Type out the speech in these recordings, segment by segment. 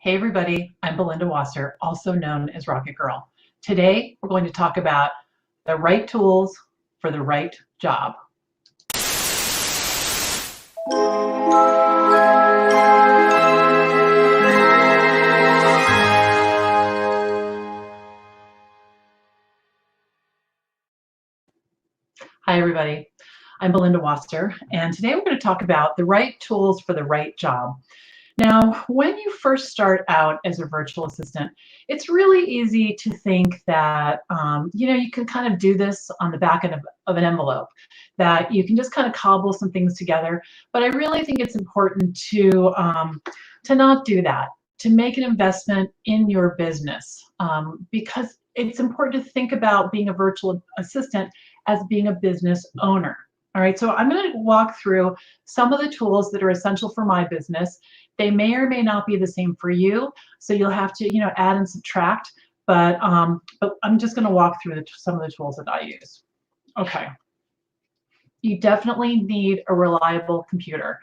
Hey everybody, I'm Belinda Wasser, also known as Rocket Girl. Today we're going to talk about the right tools for the right job. Hi everybody, I'm Belinda Wasser, and today we're going to talk about the right tools for the right job. Now, when you first start out as a virtual assistant, it's really easy to think that you can kind of do this on the back end of an envelope, that you can just kind of cobble some things together. But I really think it's important to not do that, to make an investment in your business, because it's important to think about being a virtual assistant as being a business owner. All right, so I'm going to walk through some of the tools that are essential for my business. They may or may not be the same for you, so you'll have to, add and subtract. But I'm just going to walk through some of the tools that I use. Okay. You definitely need a reliable computer.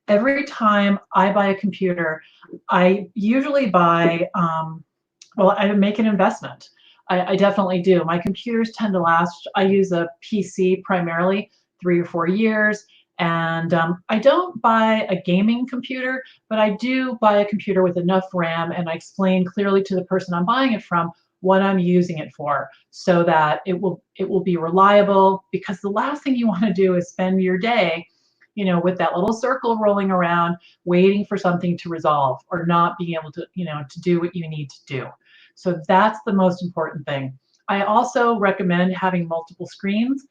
Every time I buy a computer, I usually buy, I make an investment. I definitely do. My computers tend to last. I use a PC primarily 3 or 4 years. And I don't buy a gaming computer, but I do buy a computer with enough RAM, and I explain clearly to the person I'm buying it from what I'm using it for, so that it will be reliable. Because the last thing you want to do is spend your day, with that little circle rolling around, waiting for something to resolve or not being able to, to do what you need to do. So that's the most important thing. I also recommend having multiple screens.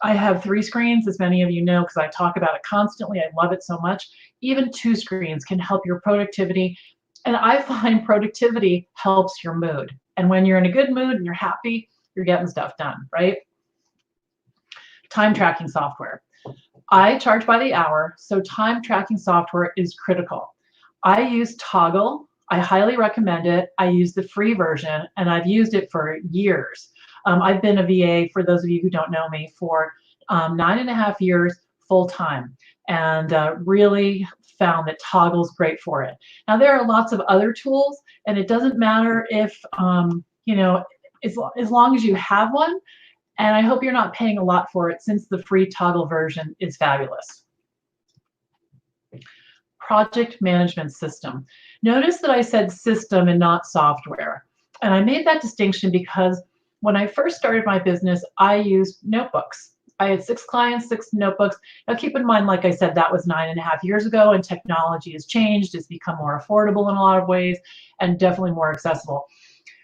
I have 3 screens, as many of you know, because I talk about it constantly. I love it so much. Even 2 screens can help your productivity. And I find productivity helps your mood. And when you're in a good mood and you're happy, you're getting stuff done, right? Time tracking software. I charge by the hour, so time tracking software is critical. I use Toggle. I highly recommend it. I use the free version, and I've used it for years. I've been a VA, for those of you who don't know me, for 9.5 years full time, and really found that Toggle's great for it. Now, there are lots of other tools, and it doesn't matter if, as long as you have one, and I hope you're not paying a lot for it, since the free Toggle version is fabulous. Project management system. Notice that I said system and not software. And I made that distinction because when I first started my business, I used notebooks. I had 6 clients, 6 notebooks. Now keep in mind, like I said, that was 9.5 years ago, and technology has changed. It's become more affordable in a lot of ways, and definitely more accessible.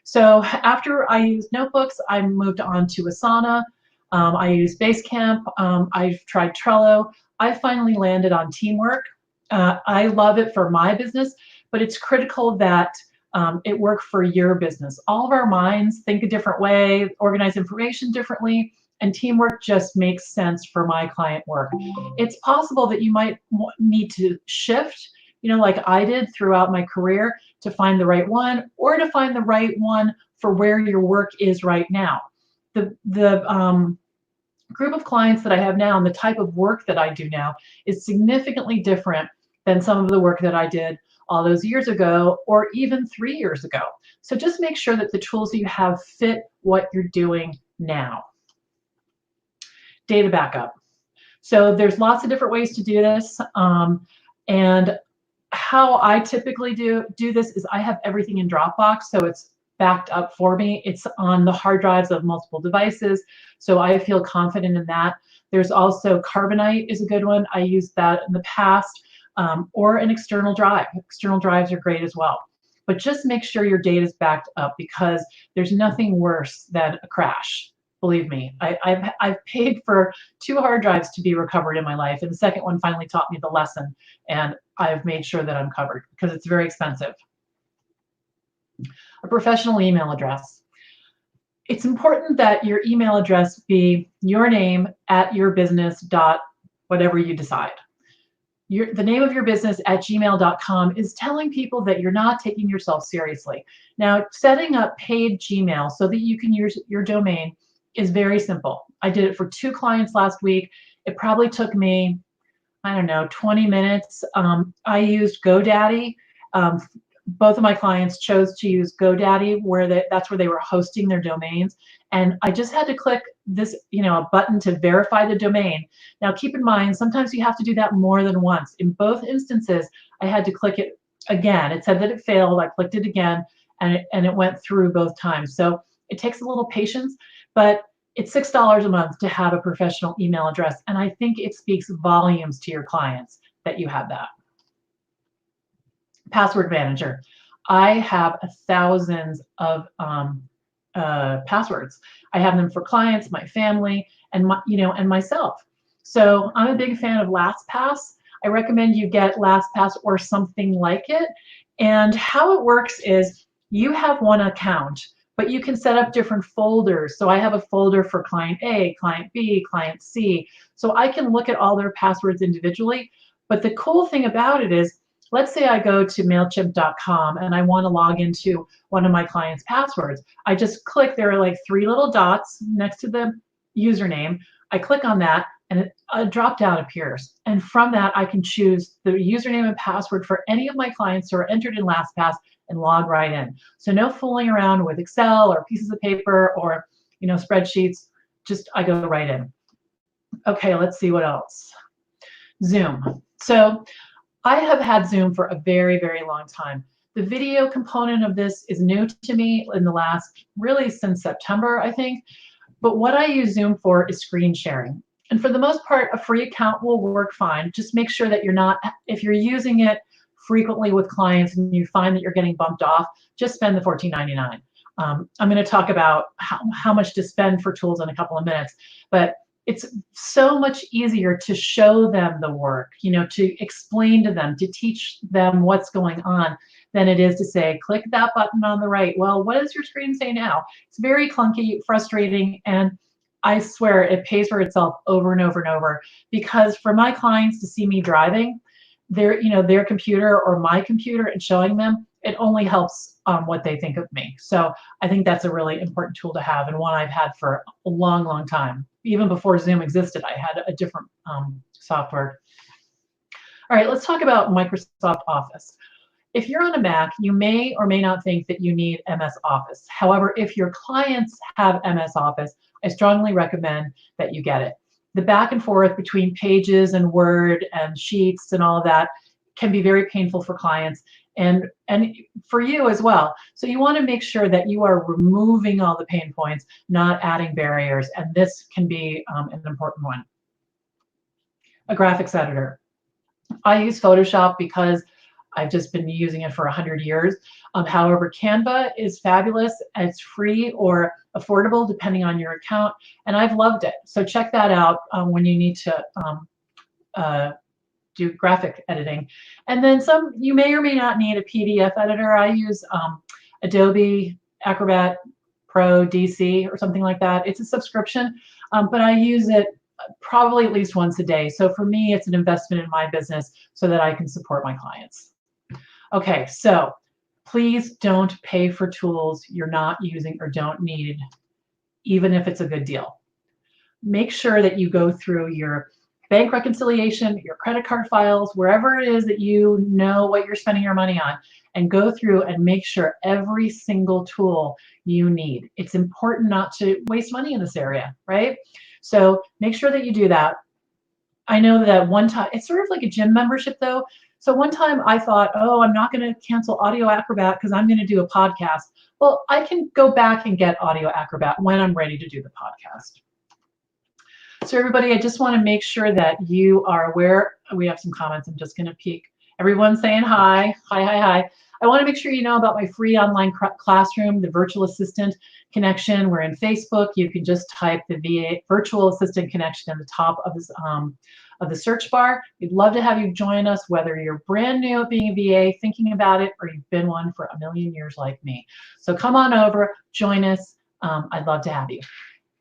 So after I used notebooks, I moved on to Asana. I used Basecamp. I've tried Trello. I finally landed on Teamwork. I love it for my business, but it's critical that it work for your business. All of our minds think a different way, organize information differently, and Teamwork just makes sense for my client work. It's possible that you might need to shift, like I did throughout my career, to find the right one, or to find the right one for where your work is right now. The group of clients that I have now and the type of work that I do now is significantly different than some of the work that I did all those years ago, or even 3 years ago. So just make sure that the tools you have fit what you're doing now. Data backup. So there's lots of different ways to do this. And how I typically do this is I have everything in Dropbox, so it's backed up for me. It's on the hard drives of multiple devices, so I feel confident in that. There's also Carbonite is a good one. I used that in the past, or an external drive. External drives are great as well. But just make sure your data is backed up, because there's nothing worse than a crash. Believe me, I've paid for 2 hard drives to be recovered in my life, and the second one finally taught me the lesson, and I've made sure that I'm covered, because it's very expensive. A professional email address. It's important that your email address be your name at your business dot whatever you decide. The name of your business at gmail.com is telling people that you're not taking yourself seriously. Now, setting up paid Gmail so that you can use your domain is very simple. I did it for 2 clients last week. It probably took me, I don't know, 20 minutes. I used GoDaddy. both of my clients chose to use GoDaddy, that's where they were hosting their domains. And I just had to click this, a button to verify the domain. Now keep in mind, sometimes you have to do that more than once. In both instances, I had to click it again. It said that it failed. I clicked it again, and it went through both times. So it takes a little patience, but it's $6 a month to have a professional email address. And I think it speaks volumes to your clients that you have that. Password manager. I have thousands of passwords. I have them for clients, my family, and and myself. So I'm a big fan of LastPass. I recommend you get LastPass or something like it. And how it works is you have one account, but you can set up different folders. So I have a folder for client A, client B, client C. So I can look at all their passwords individually. But the cool thing about it is, let's say I go to MailChimp.com and I want to log into one of my clients' passwords. I just click, there are like 3 little dots next to the username. I click on that and a drop down appears. And from that, I can choose the username and password for any of my clients who are entered in LastPass and log right in. So no fooling around with Excel or pieces of paper or spreadsheets. Just I go right in. Okay, let's see what else. Zoom. So I have had Zoom for a very, very long time. The video component of this is new to me in the last, really since September, I think. But what I use Zoom for is screen sharing. And for the most part, a free account will work fine. Just make sure that you're not, if you're using it frequently with clients and you find that you're getting bumped off, just spend the $14.99. I'm going to talk about how much to spend for tools in a couple of minutes. But it's so much easier to show them the work, to explain to them, to teach them what's going on, than it is to say, click that button on the right. Well, what does your screen say now? It's very clunky, frustrating, and I swear it pays for itself over and over and over, because for my clients to see me driving their computer or my computer and showing them, it only helps what they think of me. So I think that's a really important tool to have, and one I've had for a long, long time. Even before Zoom existed, I had a different software. All right, let's talk about Microsoft Office. If you're on a Mac, you may or may not think that you need MS Office. However, if your clients have MS Office, I strongly recommend that you get it. The back and forth between Pages and Word and Sheets and all of that can be very painful for clients and for you as well. So you want to make sure that you are removing all the pain points, not adding barriers, and this can be an important one. A graphics editor. I use Photoshop because I've just been using it for 100 years. However, Canva is fabulous. It's free or affordable depending on your account, and I've loved it. So check that out when you need to do graphic editing. And then you may or may not need a PDF editor. I use Adobe Acrobat Pro DC or something like that. It's a subscription, but I use it probably at least once a day. So for me, it's an investment in my business so that I can support my clients. Okay, so please don't pay for tools you're not using or don't need, even if it's a good deal. Make sure that you go through your bank reconciliation, your credit card files, wherever it is that you know what you're spending your money on, and go through and make sure every single tool you need. It's important not to waste money in this area, right? So make sure that you do that. I know that one time, it's sort of like a gym membership though. So one time I thought, oh, I'm not going to cancel Audio Acrobat because I'm going to do a podcast. Well, I can go back and get Audio Acrobat when I'm ready to do the podcast. So everybody, I just want to make sure that you are aware. We have some comments. I'm just going to peek. Everyone's saying hi. Hi, hi, hi. I want to make sure you know about my free online classroom, the virtual assistant connection. We're in Facebook. You can just type the VA virtual assistant connection at the top of the search bar. We'd love to have you join us, whether you're brand new at being a VA, thinking about it, or you've been one for a million years like me. So come on over, join us. I'd love to have you.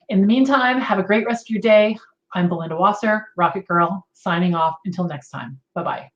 In the meantime, have a great rest of your day. I'm Belinda Wasser, Rocket Girl, signing off. Until next time. Bye-bye.